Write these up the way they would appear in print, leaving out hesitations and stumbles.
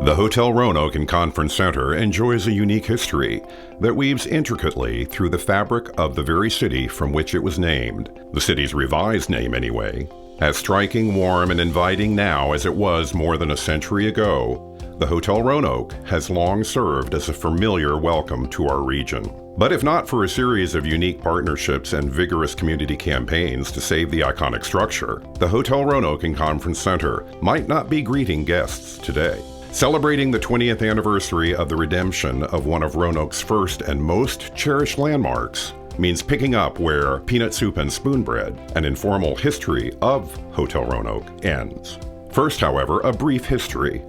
The Hotel Roanoke Conference Center enjoys a unique history that weaves intricately through the fabric of the very city from which it was named, the city's revised name anyway. As striking, warm, and inviting now as it was more than a century ago, the Hotel Roanoke has long served as a familiar welcome to our region. But if not for a series of unique partnerships and vigorous community campaigns to save the iconic structure, the Hotel Roanoke Conference Center might not be greeting guests today. Celebrating the 20th anniversary of the redemption of one of Roanoke's first and most cherished landmarks means picking up where peanut soup and spoon bread, an informal history of Hotel Roanoke, ends. First, however, a brief history.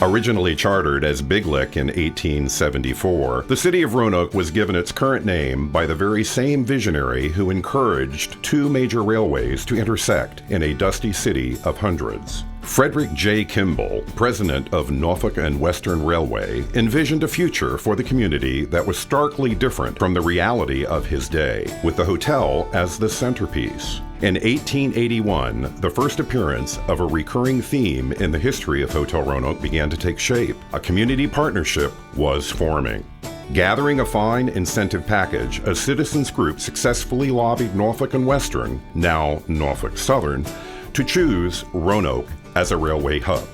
Originally chartered as Big Lick in 1874, the city of Roanoke was given its current name by the very same visionary who encouraged two major railways to intersect in a dusty city of hundreds. Frederick J. Kimball, president of Norfolk and Western Railway, envisioned a future for the community that was starkly different from the reality of his day, with the hotel as the centerpiece. In 1881, the first appearance of a recurring theme in the history of Hotel Roanoke began to take shape. A community partnership was forming. Gathering a fine incentive package, a citizens group successfully lobbied Norfolk and Western, now Norfolk Southern, to choose Roanoke as a railway hub.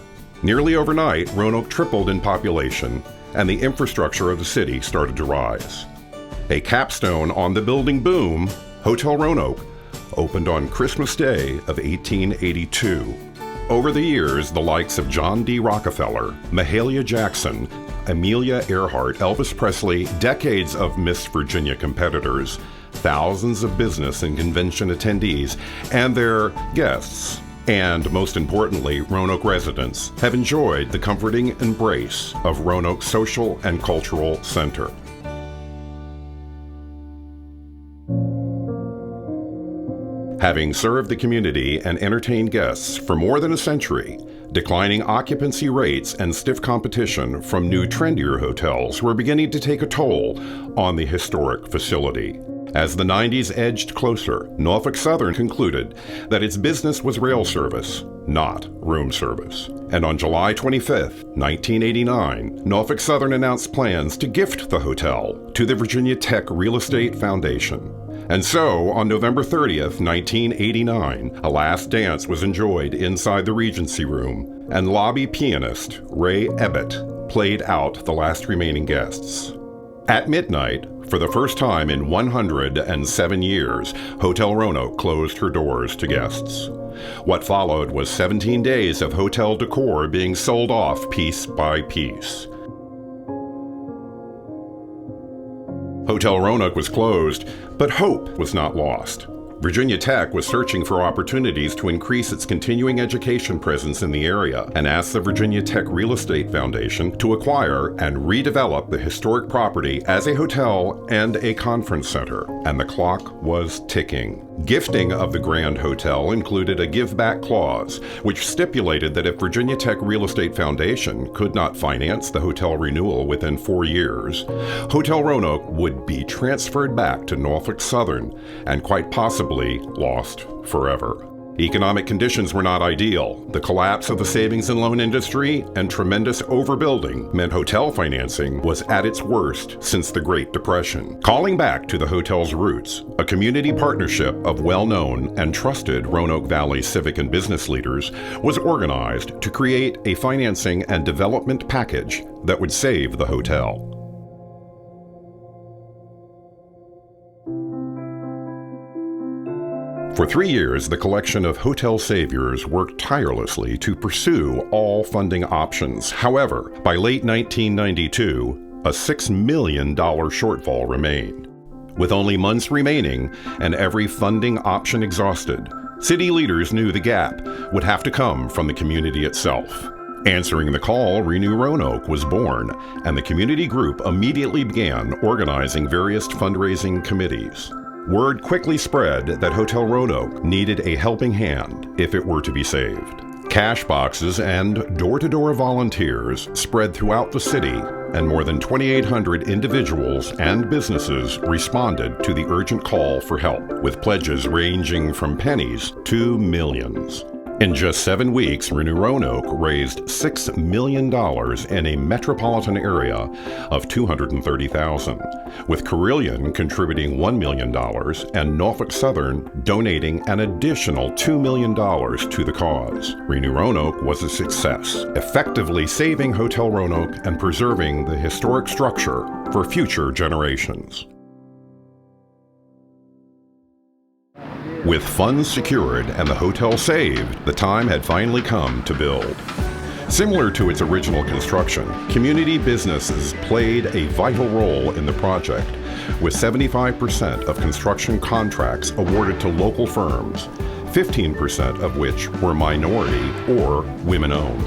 Nearly overnight, Roanoke tripled in population, and the infrastructure of the city started to rise. A capstone on the building boom, Hotel Roanoke opened on Christmas Day of 1882. Over the years, the likes of John D. Rockefeller, Mahalia Jackson, Amelia Earhart, Elvis Presley, decades of Miss Virginia competitors, thousands of business and convention attendees, and their guests, and most importantly, Roanoke residents, have enjoyed the comforting embrace of Roanoke's social and cultural center. Having served the community and entertained guests for more than a century, declining occupancy rates and stiff competition from new, trendier hotels were beginning to take a toll on the historic facility. As the 90s edged closer, Norfolk Southern concluded that its business was rail service, not room service. And on July 25, 1989, Norfolk Southern announced plans to gift the hotel to the Virginia Tech Real Estate Foundation. And so, on November 30th, 1989, a last dance was enjoyed inside the Regency Room, and lobby pianist Ray Ebbett played out the last remaining guests. At midnight, for the first time in 107 years, Hotel Roanoke closed her doors to guests. What followed was 17 days of hotel decor being sold off piece by piece. Hotel Roanoke was closed, but hope was not lost. Virginia Tech was searching for opportunities to increase its continuing education presence in the area and asked the Virginia Tech Real Estate Foundation to acquire and redevelop the historic property as a hotel and a conference center, and the clock was ticking. Gifting of the Grand Hotel included a give-back clause, which stipulated that if Virginia Tech Real Estate Foundation could not finance the hotel renewal within 4 years, Hotel Roanoke would be transferred back to Norfolk Southern and quite possibly lost forever. Economic conditions were not ideal. The collapse of the savings and loan industry and tremendous overbuilding meant hotel financing was at its worst since the Great Depression. Calling back to the hotel's roots, a community partnership of well-known and trusted Roanoke Valley civic and business leaders was organized to create a financing and development package that would save the hotel. For 3 years, the collection of hotel saviors worked tirelessly to pursue all funding options. However, by late 1992, a $6 million shortfall remained. With only months remaining and every funding option exhausted, city leaders knew the gap would have to come from the community itself. Answering the call, Renew Roanoke was born, and the community group immediately began organizing various fundraising committees. Word quickly spread that Hotel Roanoke needed a helping hand if it were to be saved. Cash boxes and door-to-door volunteers spread throughout the city, and more than 2,800 individuals and businesses responded to the urgent call for help, with pledges ranging from pennies to millions. In just 7 weeks, Roanoke raised $6 million in a metropolitan area of $230,000, with Carilion contributing $1 million and Norfolk Southern donating an additional $2 million to the cause. Renew Roanoke was a success, effectively saving Hotel Roanoke and preserving the historic structure for future generations. With funds secured and the hotel saved, the time had finally come to build. Similar to its original construction, community businesses played a vital role in the project, with 75% of construction contracts awarded to local firms, 15% of which were minority or women-owned.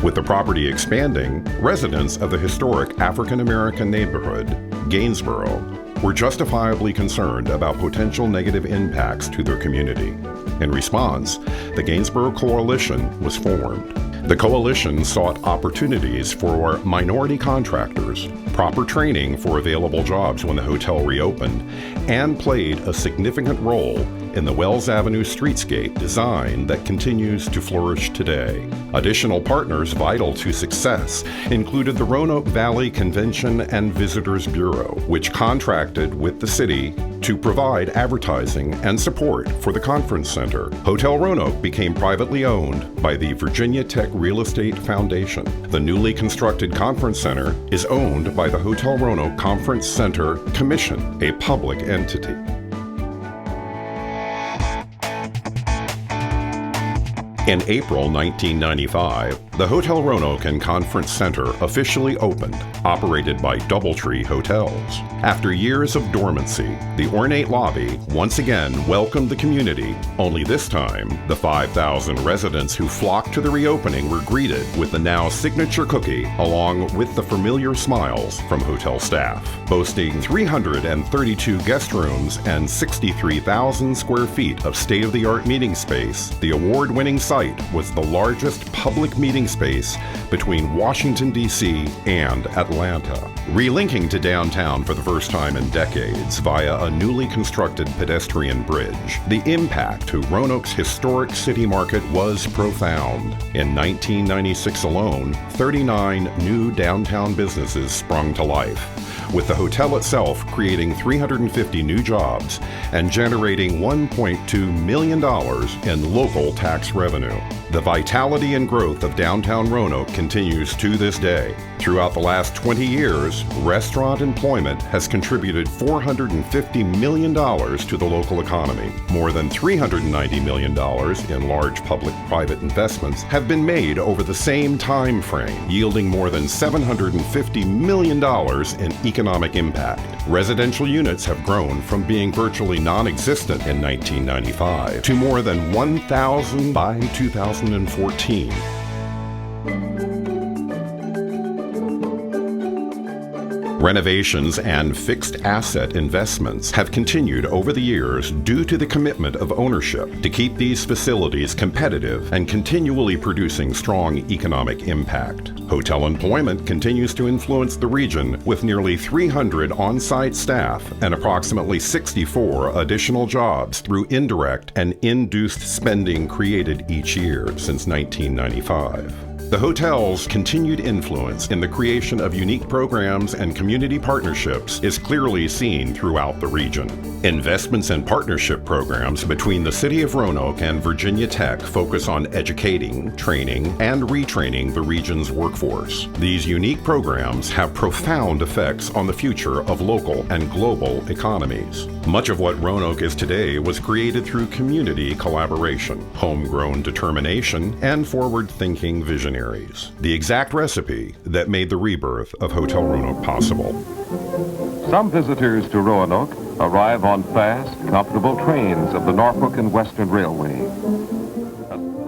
With the property expanding, residents of the historic African-American neighborhood, Gainsboro, were justifiably concerned about potential negative impacts to their community. In response, the Gainsboro Coalition was formed. The coalition sought opportunities for minority contractors, proper training for available jobs when the hotel reopened, and played a significant role in the Wells Avenue streetscape design that continues to flourish today. Additional partners vital to success included the Roanoke Valley Convention and Visitors Bureau, which contracted with the city to provide advertising and support for the conference center. Hotel Roanoke became privately owned by the Virginia Tech Real Estate Foundation. The newly constructed conference center is owned by the Hotel Roanoke Conference Center Commission, a public entity. In April 1995, the Hotel Roanoke and Conference Center officially opened, operated by DoubleTree Hotels. After years of dormancy, the ornate lobby once again welcomed the community, only this time, the 5,000 residents who flocked to the reopening were greeted with the now signature cookie, along with the familiar smiles from hotel staff. Boasting 332 guest rooms and 63,000 square feet of state-of-the-art meeting space, the award-winning site was the largest public meeting space between Washington, D.C. and Atlanta. Relinking to downtown for the first time in decades via a newly constructed pedestrian bridge, the impact to Roanoke's historic city market was profound. In 1996 alone, 39 new downtown businesses sprung to life, with the hotel itself creating 350 new jobs and generating $1.2 million in local tax revenue. The vitality and growth of downtown Roanoke continues to this day. Throughout the last 20 years, restaurant employment has contributed $450 million to the local economy. More than $390 million in large public-private investments have been made over the same time frame, yielding more than $750 million in economic impact. Residential units have grown from being virtually non-existent in 1995 to more than 1,000 by 2014. Renovations and fixed asset investments have continued over the years due to the commitment of ownership to keep these facilities competitive and continually producing strong economic impact. Hotel employment continues to influence the region with nearly 300 on-site staff and approximately 64 additional jobs through indirect and induced spending created each year since 1995. The hotel's continued influence in the creation of unique programs and community partnerships is clearly seen throughout the region. Investments and partnership programs between the City of Roanoke and Virginia Tech focus on educating, training, and retraining the region's workforce. These unique programs have profound effects on the future of local and global economies. Much of what Roanoke is today was created through community collaboration, homegrown determination, and forward-thinking visionary. The exact recipe that made the rebirth of Hotel Roanoke possible. Some visitors to Roanoke arrive on fast, comfortable trains of the Norfolk and Western Railway.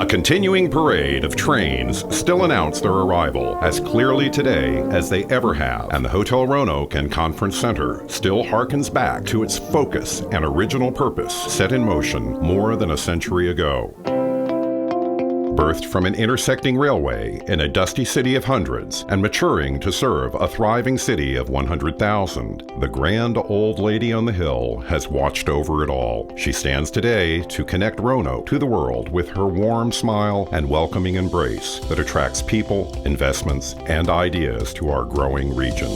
A continuing parade of trains still announce their arrival as clearly today as they ever have, and the Hotel Roanoke and Conference Center still harkens back to its focus and original purpose set in motion more than a century ago. Birthed from an intersecting railway in a dusty city of hundreds and maturing to serve a thriving city of 100,000, the grand old lady on the hill has watched over it all. She stands today to connect Roanoke to the world with her warm smile and welcoming embrace that attracts people, investments, and ideas to our growing region.